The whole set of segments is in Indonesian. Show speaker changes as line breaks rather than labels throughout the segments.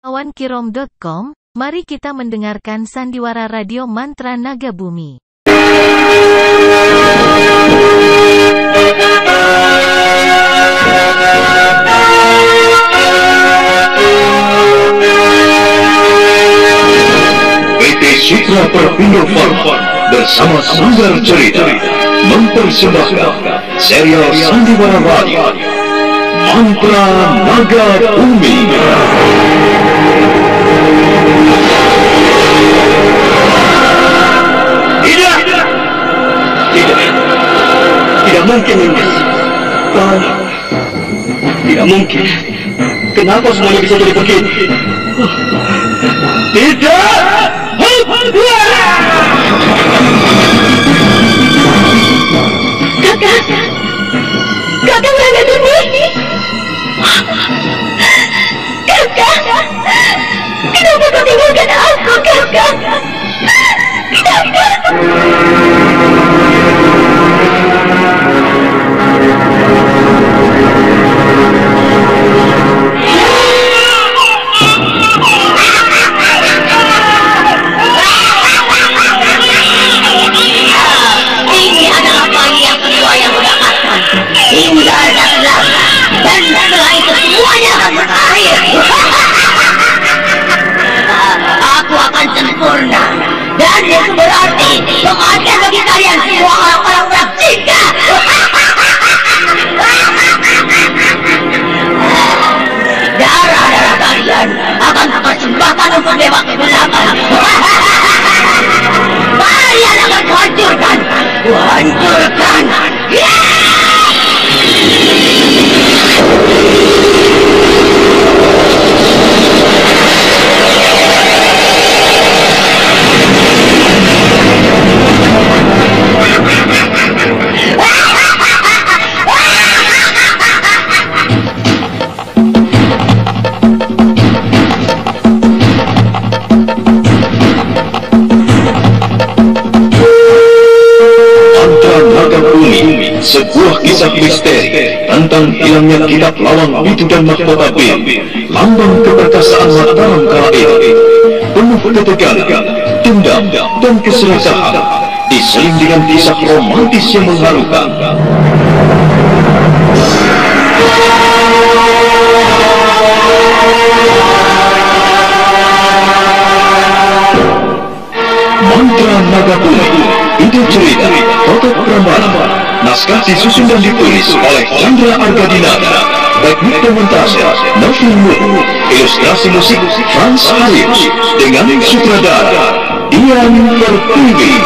Awankirom.com, mari kita mendengarkan sandiwara radio mantra naga bumi.
PT Citra Perpindo Farma bersama Sanggar Cerita mempersembahkan serial sandiwara radio Mantra Naga Bumi.
Tidak mungkin, Nimas. Tidak mungkin. Kenapa semuanya bisa jadi begini? Tidak!
Kakak! Kakak Naga Bumi! Kakak! Kenapa kau tinggalkan aku, Kakak? Kenapa?
Ini adalah bayi yang kedua yang mendapatkan. Tinggal dan lama, dan setelah itu semuanya akan berakhir. Aku akan sempurna, dan itu berarti kematian bagi kalian semua orang-orang berjika. Darah-darah kalian akan persembahkan untuk dewa kegelapan. Kalian akan kuhancurkan, kuhancurkan.
Sebuah kisah misteri tentang hilangnya kitab lawang itu dan mahkota Bim, lambang keperkasaan Mataram kala itu. Penuh ketegangan, dendam, dan keserakahan, diseling dengan kisah romantis yang mengharukan. Mantra Naga Bumi, ide cerita, Totok Pramana. Naskah disusun dan ditulis oleh Chandra Argadinata, teknik dan montase Novi Nuh, ilustrasi musik Frans Harius, dengan sutradara Ian Pertiwi.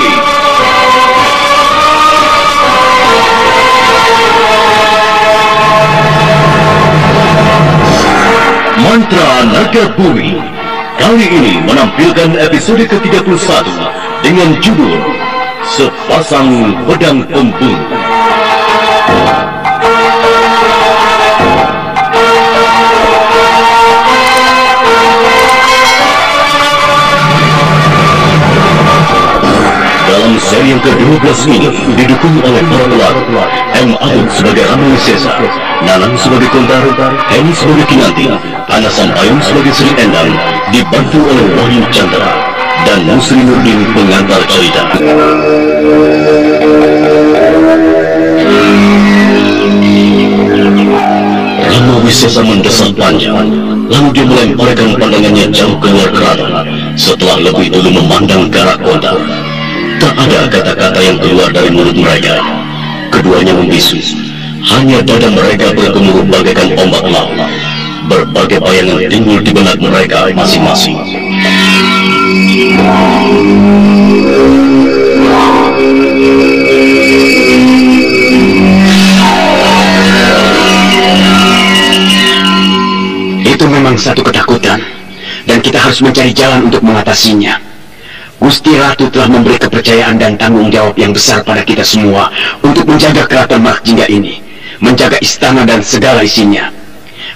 Mantra Naga Bumi kali ini menampilkan episode ke-31 dengan judul Sepasang Pedang Pembunuh. Dalam seri yang ke-12 ini didukung oleh para pelakon M. Agung sebagai Rama Wisesa, Nanang sebagai Kontaro, Heni sebagai Kinanti, Ana Sampayong sebagai Sri Endang, dibantu oleh Wahyu Chandra dan Musri Nurdin pengantar cerita. Rama Wisesa mendesak panjang, lalu dia melemparkan pandangannya jauh keluar keraton. Setelah lebih dulu memandang ke arah kota, tak ada kata-kata yang keluar dari mulut mereka. Keduanya membisu, hanya dada mereka bergemuruh bagaikan ombak laut. Berbagai bayangan timbul di benak mereka masing-masing.
Itu memang satu ketakutan, dan kita harus mencari jalan untuk mengatasinya. Gusti Ratu telah memberi kepercayaan dan tanggung jawab yang besar pada kita semua untuk menjaga keraton Markjingga ini, menjaga istana dan segala isinya.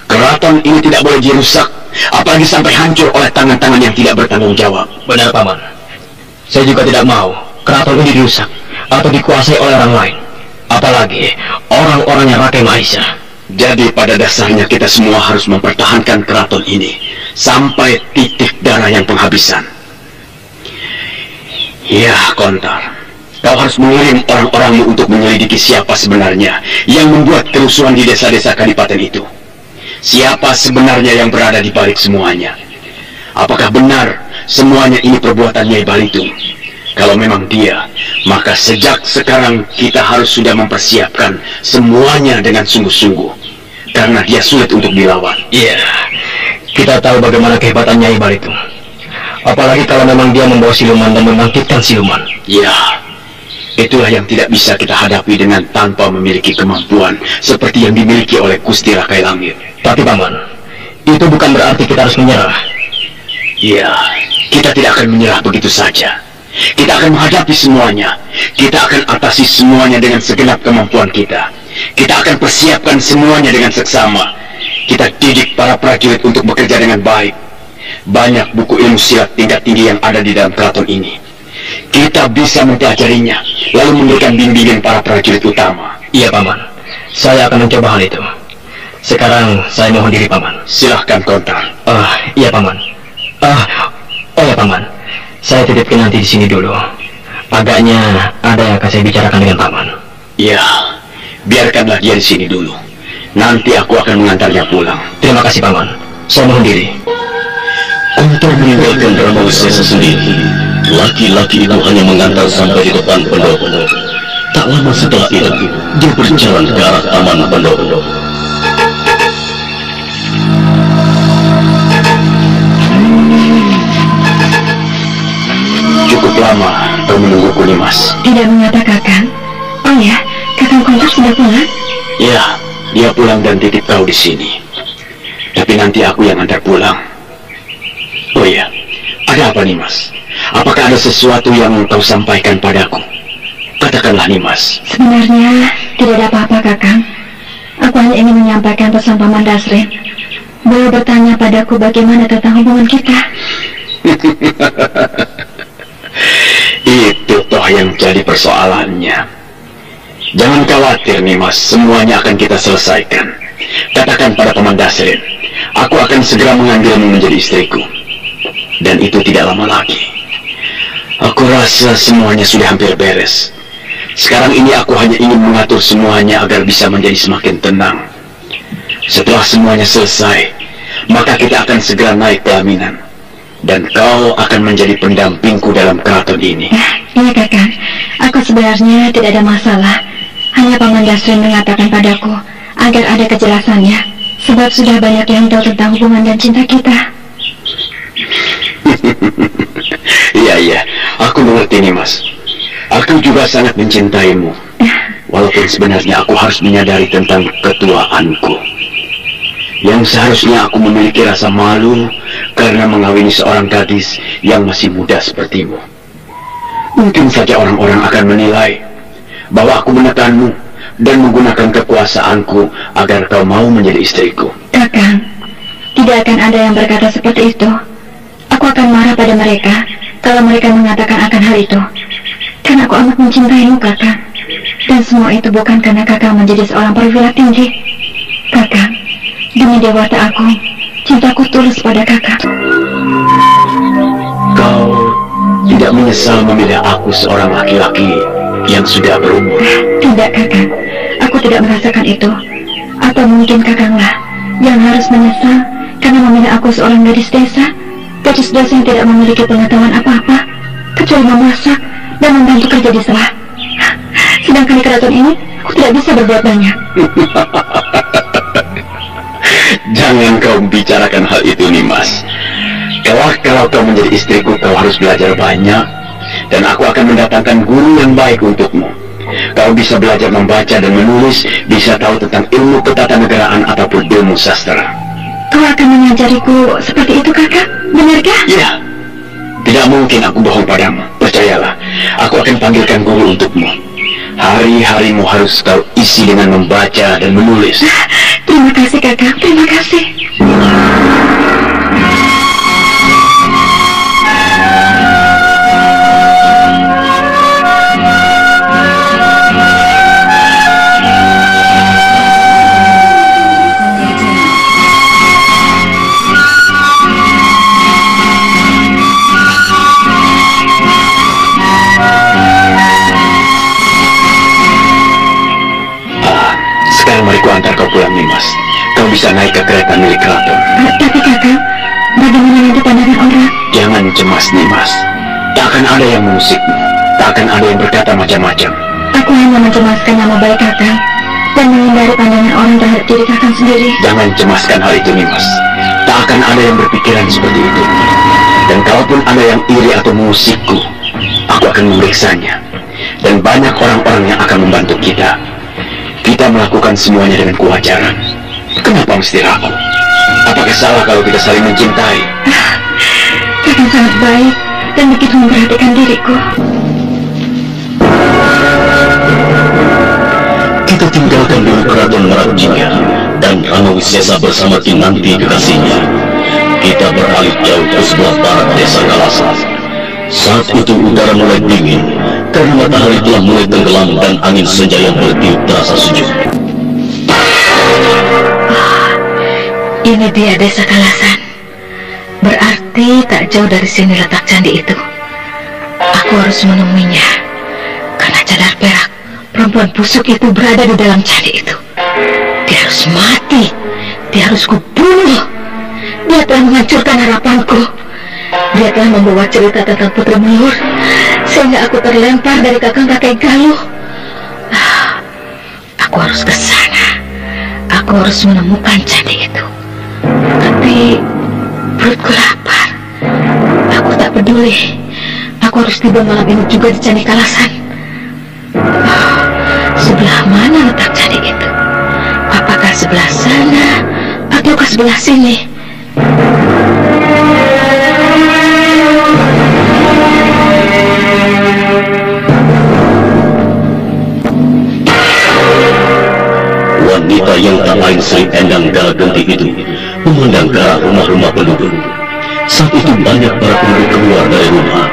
Keraton ini tidak boleh dirusak, apalagi sampai hancur oleh tangan-tangan yang tidak bertanggung jawab.
Benar, Paman. Saya juga tidak mau keraton ini dirusak atau dikuasai oleh orang lain, apalagi orang-orangnya Rakai Maisa.
Jadi pada dasarnya kita semua harus mempertahankan keraton ini sampai titik darah yang penghabisan. Ya, Kontar, kau harus mengirim orang-orangmu untuk menyelidiki siapa sebenarnya yang membuat kerusuhan di desa-desa Kadipaten itu. Siapa sebenarnya yang berada di balik semuanya? Apakah benar semuanya ini perbuatan Nyai Balitung? Kalau memang dia, maka sejak sekarang kita harus sudah mempersiapkan semuanya dengan sungguh-sungguh, karena dia sulit untuk dilawan.
Iya, kita tahu bagaimana kehebatan Nyai Balitung. Apalagi kalau memang dia membawa siluman dan membangkitkan siluman.
Ya, itulah yang tidak bisa kita hadapi dengan tanpa memiliki kemampuan seperti yang dimiliki oleh Gusti Rakai Langit.
Tapi Paman, itu bukan berarti kita harus menyerah.
Ya, kita tidak akan menyerah begitu saja. Kita akan menghadapi semuanya. Kita akan atasi semuanya dengan segenap kemampuan kita. Kita akan persiapkan semuanya dengan seksama. Kita didik para prajurit untuk bekerja dengan baik. Banyak buku ilmu silat tingkat tinggi yang ada di dalam keraton ini. Kita bisa mempelajarinya, lalu memberikan bimbingan para prajurit utama.
Iya, Paman. Saya akan mencoba hal itu. Sekarang saya mohon diri, Paman.
Silahkan, Kontar.
Iya, Paman. Oh ya, Paman. Saya titipkan nanti di sini dulu. Agaknya ada yang akan saya bicarakan dengan Paman.
Iya, biarkanlah dia di sini dulu. Nanti aku akan mengantarnya pulang.
Terima kasih, Paman. Saya mohon diri.
Kontar meninggalkan Brahmawisa sendiri. Laki-laki itu hanya mengantar sampai di depan pendopo. Tak lama setelah itu, dia berjalan ke arah taman pendopo.
Cukup lama kau menungguku, Nimas.
Tidak mengapa, Kakang. Oh ya, Kakang Kontar sudah pulang?
Ya, dia pulang dan titip kau di sini. Tapi nanti aku yang antar pulang. Oh ya, ada apa, Nimas? Apakah ada sesuatu yang kau sampaikan padaku? Katakanlah, Nimas.
Sebenarnya tidak ada apa-apa, Kakang. Aku hanya ingin menyampaikan pesan Paman Dasren. Beliau bertanya padaku bagaimana tentang hubungan kita.
Itu toh yang jadi persoalannya. Jangan khawatir, Nimas, semuanya akan kita selesaikan. Katakan pada Paman Dasren, aku akan segera mengambilmu menjadi istriku. Dan itu tidak lama lagi. Aku rasa semuanya sudah hampir beres. Sekarang ini aku hanya ingin mengatur semuanya agar bisa menjadi semakin tenang. Setelah semuanya selesai, maka kita akan segera naik pelaminan. Dan kau akan menjadi pendampingku dalam keraton ini.
Iya, Kakang. Aku sebenarnya tidak ada masalah. Hanya Paman Dasren mengatakan padaku agar ada kejelasannya. Sebab sudah banyak yang tahu tentang hubungan dan cinta kita.
Iya, aku mengerti, Nimas. Aku juga sangat mencintaimu. Walaupun sebenarnya aku harus menyadari tentang ketuaanku. Yang seharusnya aku memiliki rasa malu karena mengawini seorang gadis yang masih muda sepertimu. Mungkin saja orang-orang akan menilai bahwa aku menekanmu dan menggunakan kekuasaanku agar kau mau menjadi istriku.
Kakang, tidak akan ada yang berkata seperti itu. Aku akan marah pada mereka kalau mereka mengatakan akan hal itu. Karena aku amat mencintaimu, Kakang. Dan semua itu bukan karena Kakang menjadi seorang perwira tinggi. Kakang, demi dewata aku, cintaku tulus pada Kakang.
Kau tidak menyesal memilih aku seorang laki-laki yang sudah berumur?
Tidak, Kakang. Aku tidak merasakan itu. Atau mungkin Kakanglah yang harus menyesal karena memilih aku seorang gadis desa. Gadis desa yang tidak memiliki pengetahuan apa-apa kecuali memasak dan membantu kerja di sawah. Sedangkan di keraton ini, aku tidak bisa berbuat banyak.
Jangan kau bicarakan hal itu, Nimas. Kalau kau menjadi istriku, kau harus belajar banyak. Dan aku akan mendatangkan guru yang baik untukmu. Kau bisa belajar membaca dan menulis, bisa tahu tentang ilmu ketatanegaraan ataupun ilmu sastra.
Kau akan mengajariku seperti itu, Kakak? Benarkah?
Iya. Tidak mungkin aku bohong padamu. Percayalah, aku akan panggilkan guru untukmu. Hari-harimu harus kau isi dengan membaca dan menulis.
Terima kasih, Kakak. Terima kasih.
bisa naik ke kereta milik keraton.
Tapi kakak, bagaimana nanti pandangan orang?
Jangan cemas, Nimas. Tak akan ada yang mengusikmu. Tak akan ada yang berkata macam-macam.
Aku hanya mencemaskan nama baik kakak dan menghindari pandangan orang terhadap diri kakak sendiri.
Jangan cemaskan hal itu, Nimas. Tak akan ada yang berpikiran seperti itu. Dan kalaupun ada yang iri atau mengusikku, aku akan memeriksanya. Dan banyak orang-orang yang akan membantu kita. Kita melakukan semuanya dengan kewajaran. Kenapa mesti ragu? Apakah salah kalau kita saling mencintai?
Kakak sangat baik dan begitu memperhatikan diriku.
Kita tinggalkan dulu keraton Merakjinga dan Ramawisesa bersama Kinanti kekasihnya. Kita beralih jauh ke sebelah barat desa Kalasan. Saat itu udara mulai dingin karena matahari telah mulai tenggelam dan angin senja yang bertiup terasa sejuk.
Ini dia desa Kalasan. Berarti tak jauh dari sini letak candi itu. Aku harus menemuinya. Karena cadar perak, perempuan busuk itu berada di dalam candi itu. Dia harus mati. Dia harus kubunuh. Dia telah menghancurkan harapanku. Dia telah membawa cerita tentang Putri Melur sehingga aku terlempar dari kakek Galuh. Aku harus ke sana. Aku harus menemukan candi itu. Tapi perutku lapar. Aku tak peduli. Aku harus tiba malam ini juga di Candi Kalasan. Sebelah mana letak candi itu? Apakah sebelah sana ataukah sebelah sini?
Wanita yang tak lain Sri Endang Galagenti itu memandang ke arah rumah-rumah penduduk. Saat itu banyak para penduduk keluar dari rumah.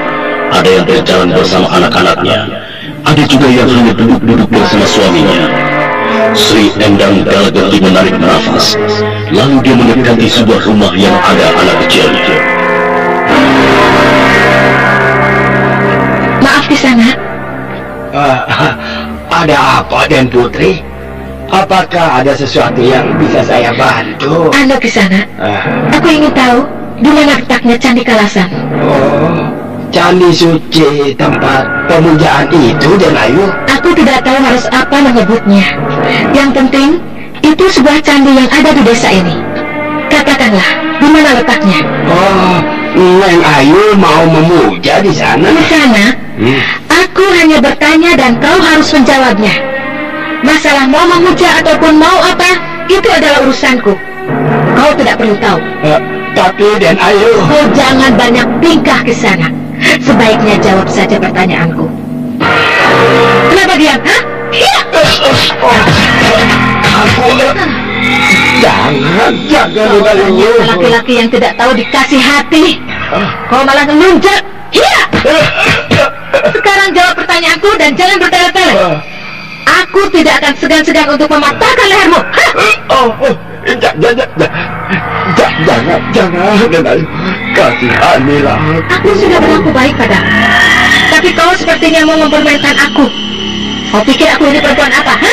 Ada yang berjalan bersama anak-anaknya. Ada juga yang hanya duduk-duduk bersama suaminya. Sri Endang Galagenti menarik nafas. Lalu dia mendekati sebuah rumah yang ada anak kecilnya.
Maaf di sana.
Ada apa, Den Putri? Apakah ada sesuatu yang bisa saya bantu?
Anda di sana. Aku ingin tahu di mana letaknya Candi Kalasan.
Oh, Candi Suci, tempat pemujaan itu, Den Ayu?
Aku tidak tahu harus apa menyebutnya. Yang penting itu sebuah candi yang ada di desa ini. Katakanlah di mana letaknya.
Oh, Neng Ayu mau memuja di sana?
Di sana. Aku hanya bertanya dan kau harus menjawabnya. Masalah mau memuja ataupun mau apa, itu adalah urusanku. Kau tidak perlu tahu.
Tapi Den Ayu...
Kau jangan banyak tingkah ke sana. Sebaiknya jawab saja pertanyaanku. Kenapa diam? Hah? Iya.
Jangan Den Ayu.
Laki-laki yang tidak tahu dikasih hati. Kau malah ngelunjak. Iya. Sekarang jawab pertanyaanku dan jangan bertele-tele. Aku tidak akan segan-segan untuk mematahkan lehermu.
Jangan, Den Ayu. Kasihanilah aku.
Aku sudah berlaku baik padamu. Tapi kau sepertinya mau mempermainkan aku. Kau pikir aku ini perempuan apa, ha?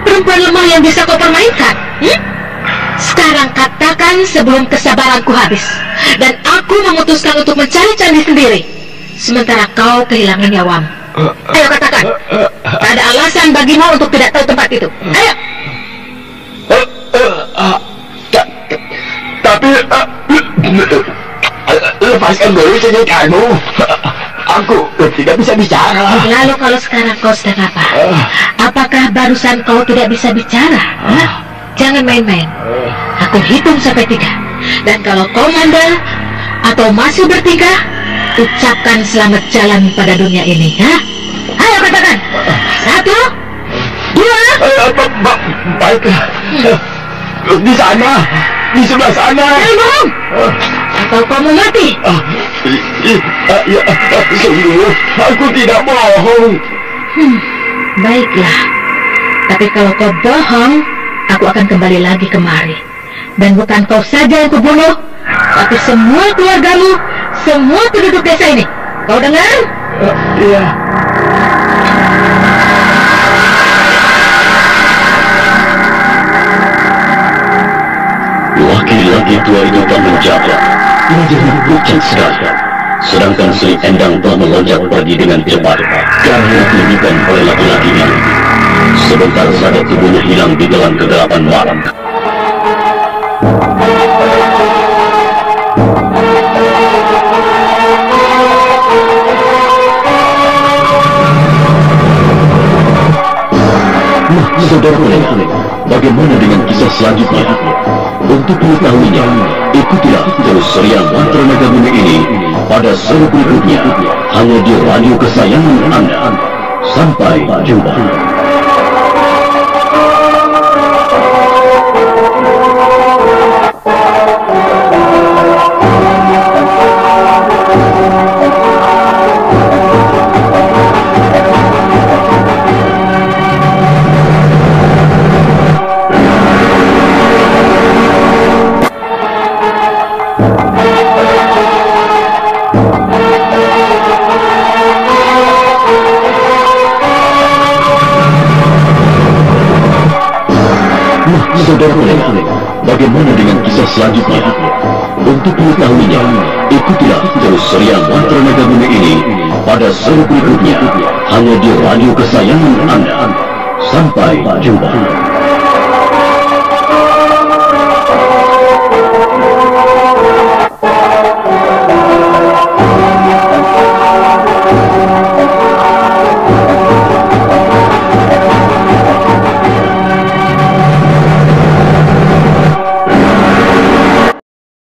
Perempuan lemah yang bisa kau permainkan? Sekarang katakan sebelum kesabaranku habis. Dan aku memutuskan untuk mencari candi sendiri. Sementara kau kehilangan nyawamu. Ayo katakan. Tak ada alasan bagimu untuk tidak tahu tempat itu. Ayo.
Tapi lepaskan dulu ceritamu. Aku tidak bisa bicara.
Lalu kalau sekarang kau sedang apa? Apakah barusan kau tidak bisa bicara? Jangan main-main. Aku hitung sampai 3. Dan kalau kau mandal atau masih bertingkah, ucapkan selamat jalan pada dunia ini, ha? Ayo katakan. 1, 2.
Baiklah. Di sana, di sebelah sana.
Bohong. Atau kau mau mati?
Ya, sungguh, aku tidak bohong.
Baiklah. Tapi kalau kau bohong, aku akan kembali lagi kemari. Dan bukan kau saja yang kubunuh, tapi semua keluargamu, semua penduduk desa ini. Kau dengar?
Iya.
Laki tua itu tak menjawab. Wajahnya pucat sekali. Sedangkan Sri Endang telah meloncat pergi dengan cepat ke arah yang ditujukan oleh laki-laki itu. Sebentar saja tubuhnya hilang di dalam kegelapan malam. Nah, saudara-saudara, bagaimana dengan kisah selanjutnya? Untuk mengetahuinya, ikutilah terus serial Mantra Nagamuni ini pada seri berikutnya hanya di radio kesayangan Anda. Sampai jumpa. Saudara-saudara, bagaimana dengan kisah selanjutnya? Untuk mengetahuinya, ikutilah terus serial Mantra Nagamuni ini pada seri berikutnya hanya di radio kesayangan Anda. Sampai jumpa.